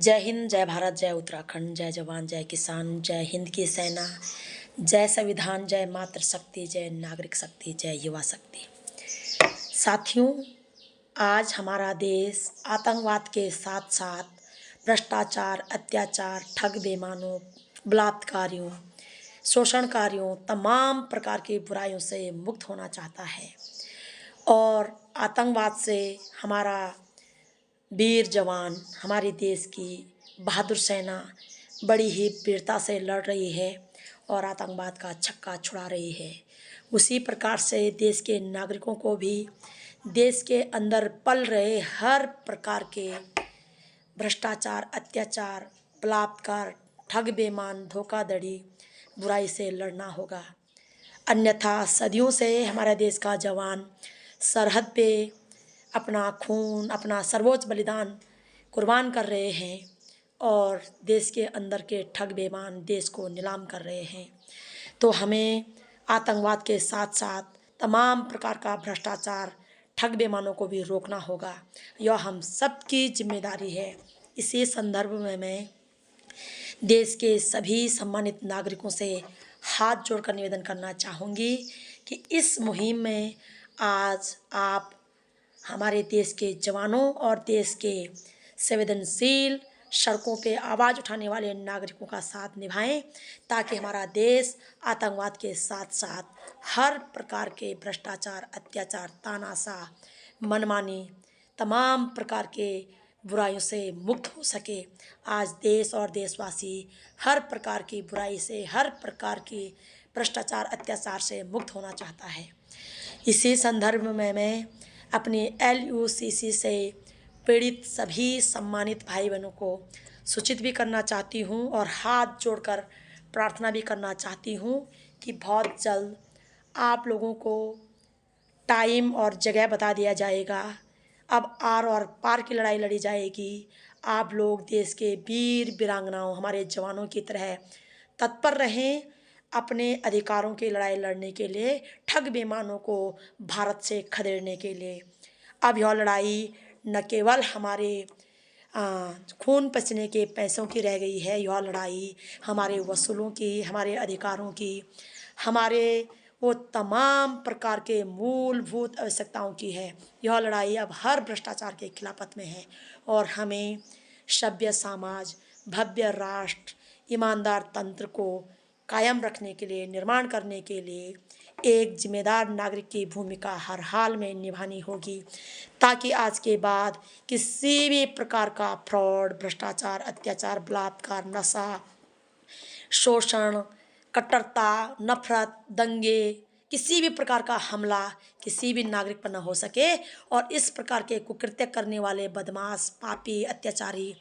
जय हिंद, जय भारत, जय उत्तराखंड, जय जवान, जय किसान, जय हिंद की सेना, जय संविधान, जय मातृशक्ति, जय नागरिक शक्ति, जय युवा शक्ति। साथियों, आज हमारा देश आतंकवाद के साथ साथ भ्रष्टाचार, अत्याचार, ठग बेईमानों, बलात्कारियों, शोषणकारियों, तमाम प्रकार की बुराइयों से मुक्त होना चाहता है। और आतंकवाद से हमारा वीर जवान, हमारे देश की बहादुर सेना बड़ी ही वीरता से लड़ रही है और आतंकवाद का छक्का छुड़ा रही है। उसी प्रकार से देश के नागरिकों को भी देश के अंदर पल रहे हर प्रकार के भ्रष्टाचार, अत्याचार, बलात्कार, ठग बेईमान, धोखाधड़ी, बुराई से लड़ना होगा। अन्यथा सदियों से हमारे देश का जवान सरहद पे अपना खून, अपना सर्वोच्च बलिदान कुर्बान कर रहे हैं और देश के अंदर के ठग बेईमान देश को नीलाम कर रहे हैं। तो हमें आतंकवाद के साथ साथ तमाम प्रकार का भ्रष्टाचार, ठग बेईमानों को भी रोकना होगा। यह हम सबकी जिम्मेदारी है। इसी संदर्भ में मैं देश के सभी सम्मानित नागरिकों से हाथ जोड़कर निवेदन करना चाहूँगी कि इस मुहिम में आज आप हमारे देश के जवानों और देश के संवेदनशील सड़कों पे आवाज़ उठाने वाले नागरिकों का साथ निभाएं, ताकि हमारा देश आतंकवाद के साथ साथ हर प्रकार के भ्रष्टाचार, अत्याचार, तानाशाह, मनमानी, तमाम प्रकार के बुराइयों से मुक्त हो सके। आज देश और देशवासी हर प्रकार की बुराई से, हर प्रकार की भ्रष्टाचार, अत्याचार से मुक्त होना चाहता है। इसी संदर्भ में मैं अपनी LUCC से पीड़ित सभी सम्मानित भाई बहनों को सूचित भी करना चाहती हूँ और हाथ जोड़कर प्रार्थना भी करना चाहती हूँ कि बहुत जल्द आप लोगों को टाइम और जगह बता दिया जाएगा। अब आर और पार की लड़ाई लड़ी जाएगी। आप लोग देश के वीर वीरांगनाओं, हमारे जवानों की तरह तत्पर रहें अपने अधिकारों की लड़ाई लड़ने के लिए, ठग बेईमानों को भारत से खदेड़ने के लिए। अब यह लड़ाई न केवल हमारे खून पसीने के पैसों की रह गई है, यह लड़ाई हमारे वसूलों की, हमारे अधिकारों की, हमारे वो तमाम प्रकार के मूलभूत आवश्यकताओं की है। यह लड़ाई अब हर भ्रष्टाचार के खिलाफत में है और हमें सभ्य समाज, भव्य राष्ट्र, ईमानदार तंत्र को कायम रखने के लिए, निर्माण करने के लिए एक जिम्मेदार नागरिक की भूमिका हर हाल में निभानी होगी, ताकि आज के बाद किसी भी प्रकार का फ्रॉड, भ्रष्टाचार, अत्याचार, बलात्कार, नशा, शोषण, कट्टरता, नफरत, दंगे, किसी भी प्रकार का हमला किसी भी नागरिक पर न हो सके। और इस प्रकार के कुकृत्य करने वाले बदमाश, पापी, अत्याचारी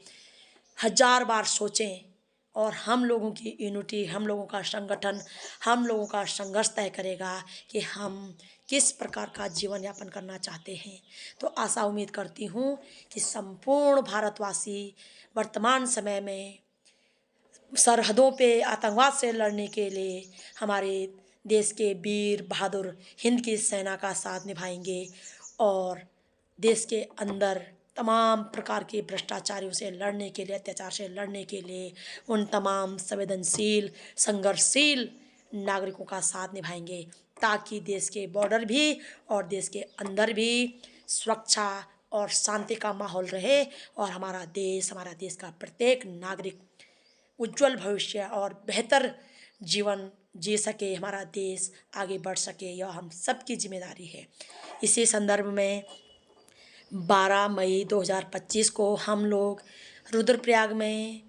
हजार बार सोचें और हम लोगों की यूनिटी, हम लोगों का संगठन, हम लोगों का संघर्ष तय करेगा कि हम किस प्रकार का जीवन यापन करना चाहते हैं। तो आशा उम्मीद करती हूँ कि संपूर्ण भारतवासी वर्तमान समय में सरहदों पे आतंकवाद से लड़ने के लिए हमारे देश के वीर बहादुर हिंद की सेना का साथ निभाएंगे और देश के अंदर तमाम प्रकार के भ्रष्टाचारियों से लड़ने के लिए, अत्याचार से लड़ने के लिए उन तमाम संवेदनशील, संघर्षशील नागरिकों का साथ निभाएंगे, ताकि देश के बॉर्डर भी और देश के अंदर भी सुरक्षा और शांति का माहौल रहे और हमारा देश का प्रत्येक नागरिक उज्जवल भविष्य और बेहतर जीवन जी सके, हमारा देश आगे बढ़ सके। यह हम सबकी जिम्मेदारी है। इसी संदर्भ में 12 मई 2025 को हम लोग रुद्रप्रयाग में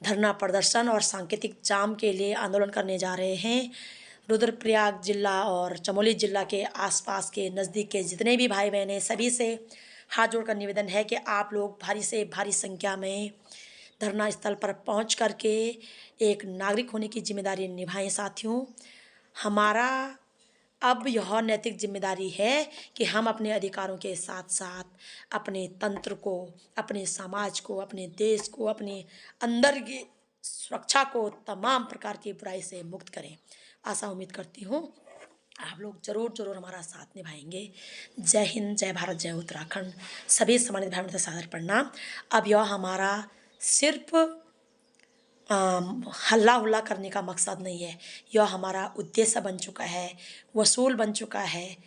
धरना प्रदर्शन और सांकेतिक जाम के लिए आंदोलन करने जा रहे हैं। रुद्रप्रयाग जिला और चमोली जिला के आसपास के नज़दीक के जितने भी भाई बहन हैं, सभी से हाथ जोड़कर निवेदन है कि आप लोग भारी से भारी संख्या में धरना स्थल पर पहुंच करके एक नागरिक होने की जिम्मेदारी निभाएं। साथियों, हमारा अब यह नैतिक जिम्मेदारी है कि हम अपने अधिकारों के साथ साथ अपने तंत्र को, अपने समाज को, अपने देश को, अपने अंदर की सुरक्षा को तमाम प्रकार की बुराई से मुक्त करें। आशा उम्मीद करती हूँ आप लोग जरूर हमारा साथ निभाएंगे। जय हिंद, जय भारत, जय उत्तराखंड। सभी सम्मानित भाई बहनों से सादर प्रणाम। अब यह हमारा सिर्फ हल्ला हुल्ला करने का मकसद नहीं है। यह हमारा उद्देश्य बन चुका है, वसूल बन चुका है।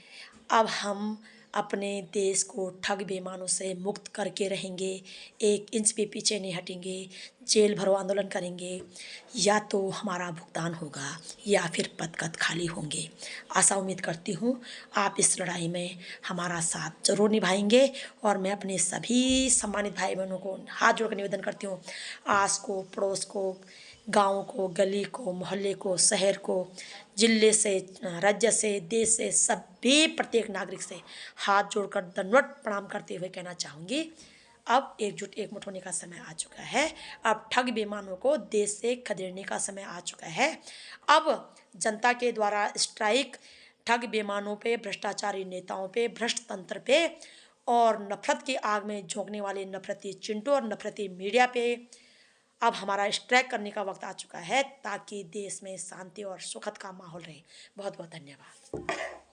अब हम अपने देश को ठग बेईमानों से मुक्त करके रहेंगे, एक इंच भी पीछे नहीं हटेंगे, जेल भरो आंदोलन करेंगे, या तो हमारा भुगतान होगा या फिर पद खाली होंगे। आशा उम्मीद करती हूँ आप इस लड़ाई में हमारा साथ जरूर निभाएंगे। और मैं अपने सभी सम्मानित भाई बहनों को हाथ जोड़कर निवेदन करती हूँ, आस को, पड़ोस को, गाँव को, गली को, मोहल्ले को, शहर को, जिले से, राज्य से, देश से, सभी प्रत्येक नागरिक से हाथ जोड़कर दंडवत प्रणाम करते हुए कहना चाहूँगी, अब एकजुट एकमुठ होने का समय आ चुका है। अब ठग बेईमानों को देश से खदेड़ने का समय आ चुका है। अब जनता के द्वारा स्ट्राइक ठग बेईमानों पे, भ्रष्टाचारी नेताओं पे, भ्रष्ट तंत्र पे और नफरत की आग में झोंकने वाले नफरती चिंटू और नफरती मीडिया पे अब हमारा स्ट्राइक करने का वक्त आ चुका है, ताकि देश में शांति और सुखद का माहौल रहे। बहुत बहुत धन्यवाद।